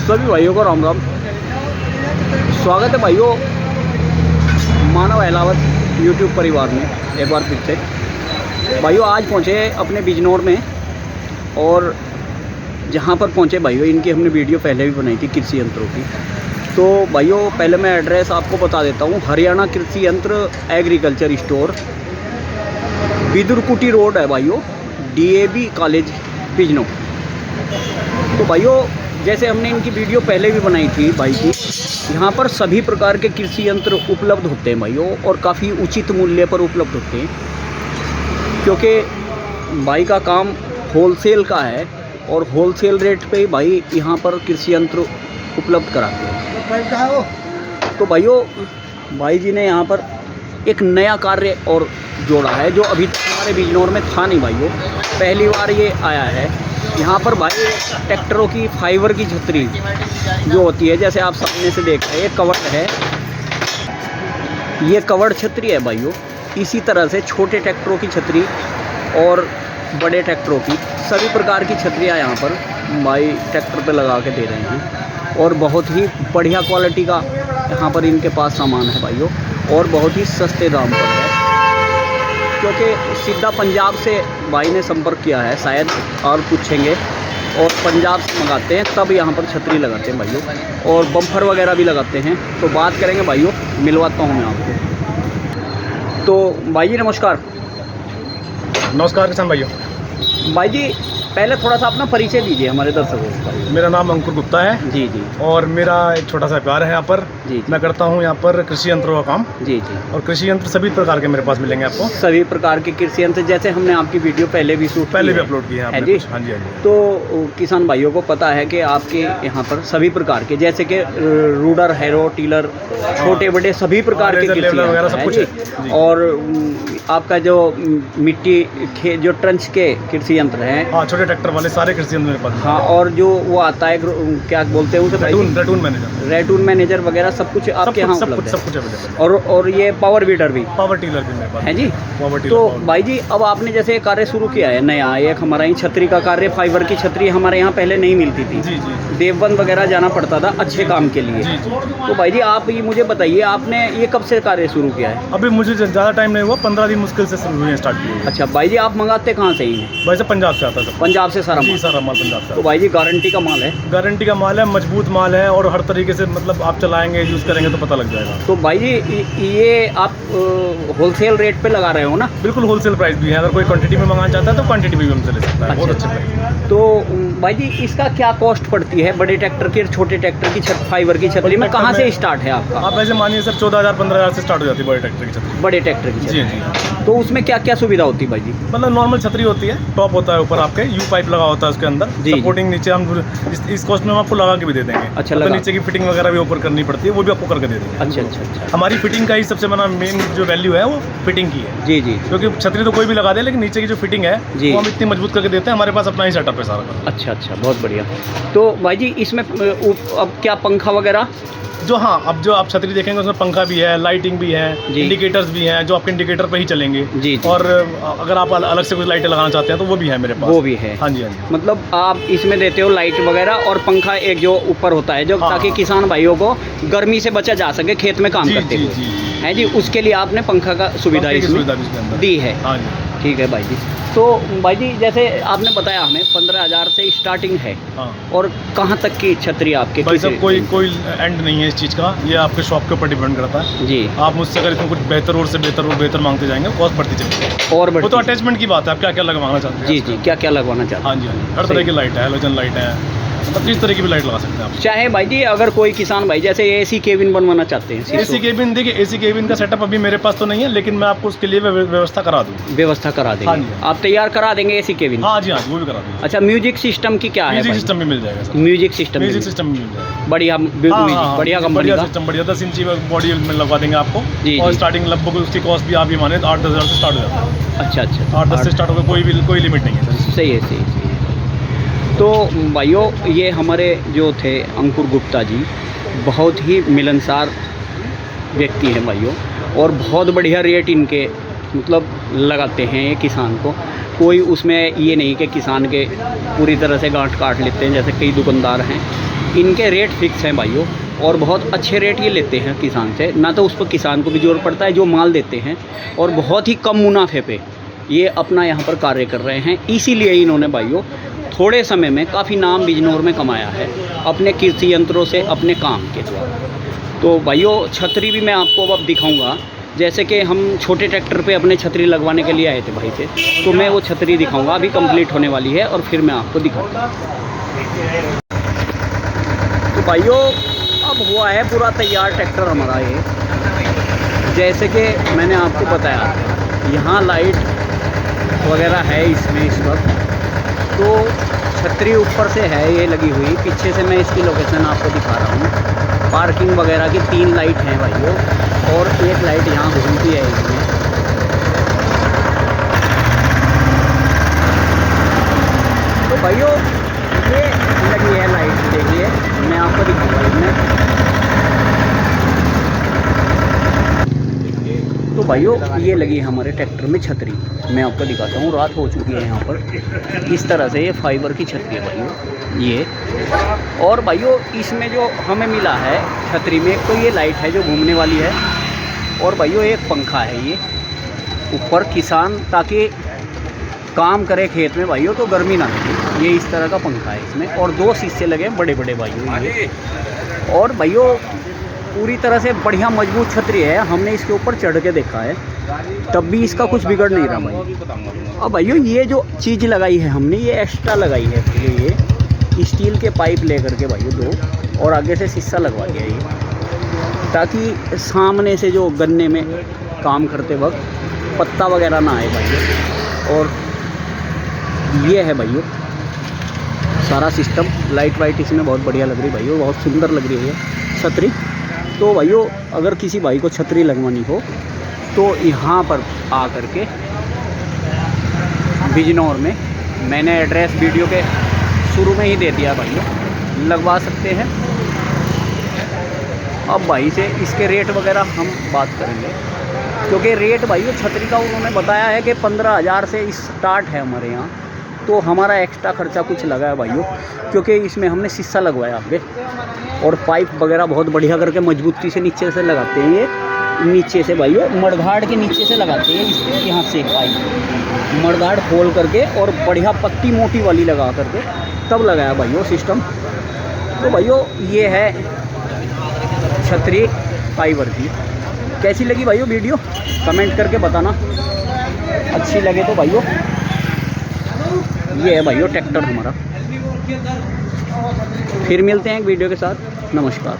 सभी भाइयों को राम राम। स्वागत है भाइयों मानव अहलावत यूट्यूब परिवार में एक बार फिर से। भाइयों आज पहुँचे अपने बिजनौर में, और जहाँ पर पहुँचे भाइयों इनकी हमने वीडियो पहले भी बनाई थी कृषि यंत्रों की। तो भाइयों पहले मैं एड्रेस आपको बता देता हूँ। हरियाणा कृषि यंत्र एग्रीकल्चर स्टोर, बिदुरकुटी रोड है भाइयों, DAV कॉलेज बिजनौर। तो भाइयों जैसे हमने इनकी वीडियो पहले भी बनाई थी भाई की, यहाँ पर सभी प्रकार के कृषि यंत्र उपलब्ध होते हैं भाइयों, और काफ़ी उचित मूल्य पर उपलब्ध होते हैं, क्योंकि भाई का काम होलसेल का है और होलसेल रेट पे ही भाई यहाँ पर कृषि यंत्र उपलब्ध कराते हैं। तो भाइयों भाई जी ने यहाँ पर एक नया कार्य और जोड़ा है जो अभी तक हमारे बिजनौर में था नहीं भाइयों, पहली बार ये आया है। यहाँ पर भाई ट्रैक्टरों की फाइबर की छतरी जो होती है, जैसे आप सामने से देख रहे हैं, ये कवर है, ये कवर छतरी है भाइयों। इसी तरह से छोटे ट्रैक्टरों की छतरी और बड़े ट्रैक्टरों की सभी प्रकार की छतरियाँ यहाँ पर भाई ट्रैक्टर पे लगा के दे रहे हैं, और बहुत ही बढ़िया क्वालिटी का यहाँ पर इनके पास सामान है भाइयों, और बहुत ही सस्ते दाम पर है, क्योंकि सीधा पंजाब से भाई ने संपर्क किया है शायद, और पूछेंगे, और पंजाब से मंगाते हैं तब यहाँ पर छतरी लगाते हैं भाइयों, और बम्फर वगैरह भी लगाते हैं। तो बात करेंगे भाइयों, मिलवाता हूँ मैं आपको। तो भाई जी नमस्कार। नमस्कार किसान भाइयों। भाई जी पहले थोड़ा सा अपना परिचय दीजिए हमारे दर्शकों को। मेरा नाम अंकुर गुप्ता है जी जी। और मेरा एक छोटा सा व्यापार है यहाँ पर जी। मैं करता हूँ यहाँ पर कृषि यंत्रों का काम। जी जी। और कृषि यंत्र सभी प्रकार के मेरे पास मिलेंगे आपको, सभी प्रकार के कृषि यंत्र, जैसे हमने आपकी वीडियो पहले भी शूट पहले भी अपलोड किया है जी। हाँ जी हाँ जी। तो किसान भाइयों को पता है कि आपके यहाँ पर सभी प्रकार के, जैसे कि रूडर, हैरो, टीलर, छोटे बड़े सभी प्रकार के कृषि वगैरह सब कुछ है। और आपका जो मिट्टी जो ट्रंच के कृषि यंत्र हैं, हाँ छोटे ट्रैक्टर वाले सारे कृषि यंत्र मेरे पास। हाँ, और जो वो आता है क्या बोलते हैं उसे, रेटून मैनेजर वगैरह सब कुछ आपके यहाँ उपलब्ध है। सब कुछ अवेलेबल। और ये पावर वीडर भी, पावर टीलर भी मेरे पास है जी। Power tiller. तो भाई जी अब आपने जैसे कार्य शुरू किया है नया, एक हमारा ही छतरी का कार्य, फाइबर की छतरी हमारे यहाँ पहले नहीं मिलती थी। जी जी। देवबंद वगैरह जाना पड़ता था अच्छे काम के लिए। जी जी। तो भाई जी आप ये मुझे बताइए, आपने ये कब से कार्य शुरू किया है? अभी मुझे ज़्यादा टाइम नहीं हुआ, 15 दिन मुश्किल से शुरू हुए स्टार्ट किए। अच्छा भाई जी आप मंगाते कहाँ से ही हैं? वैसे पंजाब से आता है। पंजाब से सारा जी सारा माल पंजाब से। तो भाई जी गारंटी का माल है? गारंटी का माल है, मजबूत माल है, और हर तरीके से मतलब आप चलाएंगे यूज़ करेंगे तो पता लग जाएगा। तो भाई जी ये आप होलसेल रेट पे लगा रहे हो ना? बिल्कुल होलसेल प्राइस भी है, अगर कोई क्वांटिटी में मंगाना चाहता है तो क्वांटिटी भी हमसे ले सकता है। बहुत अच्छे प्राइस। तो भाई जी इसका क्या कॉस्ट पड़ती है, बड़े ट्रैक्टर की, छोटे ट्रैक्टर की फाइबर की छतरी में कहाँ से स्टार्ट है आपका? आप ऐसे मानिए सर 14,000-15,000 से स्टार्ट हो जाती है बड़े ट्रैक्टर की छतरी। बड़े ट्रैक्टर की जी छतरी। जी। तो उसमें क्या क्या सुविधा होती है भाई जी? मतलब नॉर्मल छतरी होती है, टॉप होता है ऊपर आपके, यू पाइप लगा होता है उसके अंदर, सपोर्टिंग नीचे हम इस कॉस्ट में हम आपको लगा के भी दे देंगे। अच्छा, तो नीचे की फिटिंग वगैरह भी ऊपर करनी पड़ती है, वो भी आपको करके दे देंगे। अच्छा अच्छा अच्छा। हमारी फिटिंग का ही सबसे बड़ा मेन जो वैल्यू है वो फिटिंग की है। जी जी। क्योंकि छतरी तो कोई भी लगा दे, लेकिन नीचे की जो फिटिंग है वो हम इतनी मजबूत करके देते हैं, हमारे पास अपना ही सेटअप है सारा। अच्छा अच्छा, बहुत बढ़िया। तो भाई जी इसमें अब क्या पंखा वगैरह जो, हाँ अब जो आप छतरी देखेंगे उसमें पंखा भी है, लाइटिंग भी है, इंडिकेटर्स भी हैं जो आपके इंडिकेटर पे ही चलेंगे। जी। और अगर आप अलग से कुछ लाइटें लगाना चाहते हैं तो वो भी है मेरे पास। वो भी है? हाँ जी हाँ जी। मतलब आप इसमें देते हो लाइट वगैरह और पंखा एक जो ऊपर होता है जो, ताकि किसान भाइयों को गर्मी से बचा जा सके खेत में काम करते हुए, है जी। उसके लिए आपने पंखा का सुविधा इसमें दी है? हाँ जी। ठीक है भाई जी। तो भाई जी जैसे आपने बताया हमें 15,000 से स्टार्टिंग है। हाँ। और कहाँ तक की छतरी आपके? भाई साहब कोई एंड नहीं है इस चीज़ का, ये आपके शॉप के ऊपर डिपेंड करता है जी। आप मुझसे अगर इसमें कुछ बेहतर और से बेहतर मांगते जाएंगे, कॉस्ट बढ़ती चलेगी। और वो तो अटैचमेंट की बात है, आप क्या क्या लगवाना चाहते हैं? जी जी, क्या क्या लगवाना चाहते हैं? हाँ जी हाँ जी, हर तरह की लाइट है, हेलोजन लाइट है, मतलब किस तरह की भी लाइट लगा सकते हैं आप। चाहे भाई जी अगर कोई किसान भाई जैसे AC केबिन बनवाना चाहते हैं, AC केबिन, देखिए AC केबिन का सेटअप अभी मेरे पास तो नहीं है, लेकिन मैं आपको उसके लिए व्यवस्था करा दूँ। व्यवस्था करा देंगे? हाँ जी। आप तैयार करा देंगे AC केबिन? हाँ जी हाँ, वो भी करा देंगे। अच्छा, म्यूजिक सिस्टम की क्या है? म्यूजिक सिस्टम भी मिल जाएगा सर। म्यूजिक सिस्टम भी मिल जाएगा? बढ़िया बढ़िया कंपनी का, सिस्टम बढ़िया 10 इंची बॉडी में लगवा देंगे आपको। और स्टार्टिंग लगभग उसकी कॉस्ट भी आप ये माने 8-10 हज़ार से स्टार्ट हो जाता है। अच्छा अच्छा, 8-10 से स्टार्ट होगा, कोई लिमिट नहीं है सर। सही है सही है। तो भाइयों ये हमारे जो थे अंकुर गुप्ता जी, बहुत ही मिलनसार व्यक्ति हैं भाइयों, और बहुत बढ़िया रेट इनके मतलब लगाते हैं ये किसान को। कोई उसमें ये नहीं कि किसान के पूरी तरह से गांठ काट लेते हैं जैसे कई दुकानदार हैं। इनके रेट फिक्स हैं भाइयों, और बहुत अच्छे रेट ये लेते हैं किसान से, ना तो उस पर किसान को भी जोर पड़ता है जो माल देते हैं, और बहुत ही कम मुनाफे पे ये अपना यहाँ पर कार्य कर रहे हैं। इसीलिए इन्होंने भाइयों थोड़े समय में काफ़ी नाम बिजनौर में कमाया है अपने कृषि यंत्रों से, अपने काम के द्वारा। तो भाइयों छतरी भी मैं आपको अब दिखाऊंगा। जैसे कि हम छोटे ट्रैक्टर पे अपने छतरी लगवाने के लिए आए थे भाई से, तो मैं वो छतरी दिखाऊंगा, अभी कंप्लीट होने वाली है और फिर मैं आपको दिखाऊंगा। तो भाइयों अब हुआ है पूरा तैयार ट्रैक्टर हमारा ये। जैसे कि मैंने आपको बताया यहाँ लाइट वगैरह है इसमें इस वक्त, तो छतरी ऊपर से है ये लगी हुई, पीछे से मैं इसकी लोकेशन आपको दिखा रहा हूँ। पार्किंग वगैरह की 3 लाइट हैं भाइयों, और 1 लाइट यहाँ घूमती है इसमें। तो भाइयों ये लगी है लाइट, देखिए मैं आपको दिखाऊंगा इसमें। तो भाइयों ये लगी है हमारे ट्रैक्टर में छतरी, मैं आपको दिखाता हूँ। रात हो चुकी है यहाँ पर। इस तरह से ये फाइबर की छतरी है भाइयों ये। और भाइयों इसमें जो हमें मिला है छतरी में, तो ये लाइट है जो घूमने वाली है, और भाइयों एक पंखा है ये ऊपर, किसान ताकि काम करे खेत में भाइयों तो गर्मी ना लगे, ये इस तरह का पंखा है इसमें। और 2 शीशे लगे बड़े बड़े भाइयों ये। और भाइयों पूरी तरह से बढ़िया मजबूत छतरी है, हमने इसके ऊपर चढ़ के देखा है तब भी इसका कुछ बिगड़ नहीं रहा भाई। अब भाइयों ये जो चीज़ लगाई है हमने, ये एक्स्ट्रा लगाई है ये स्टील के पाइप लेकर के भाइयों 2, और आगे से शीशा लगवा दिया ये, ताकि सामने से जो गन्ने में काम करते वक्त पत्ता वगैरह ना आए भाइयों। और ये है भाइयों सारा सिस्टम। लाइट वाइट इसमें बहुत बढ़िया लग रही है भाइयों, बहुत सुंदर लग रही है छतरी। तो भाइयों अगर किसी भाई को छतरी लगवानी हो तो यहाँ पर आ कर के बिजनौर में, मैंने एड्रेस वीडियो के शुरू में ही दे दिया भाइयों, लगवा सकते हैं। अब भाई से इसके रेट वगैरह हम बात करेंगे, क्योंकि रेट भाइयों छतरी का उन्होंने बताया है कि 15,000 से स्टार्ट है हमारे यहाँ। तो हमारा एक्स्ट्रा खर्चा कुछ लगा है भाइयों, क्योंकि इसमें हमने शीशा लगवाया आगे, और पाइप वगैरह बहुत बढ़िया करके मजबूती से नीचे से लगाते हैं ये, नीचे से भाइयों मड़घाड़ के नीचे से लगाते हैं इसके, यहाँ से पाइप मड़घाड़ खोल करके और बढ़िया पत्ती मोटी वाली लगा करके तब लगाया भाइयों सिस्टम। तो भाइयों ये है छतरी फाइबर की। कैसी लगी भाइयों वीडियो कमेंट करके बताना, अच्छी लगे तो भाइयों। ये है भाइयों ट्रैक्टर हमारा। फिर मिलते हैं एक वीडियो के साथ, नमस्कार।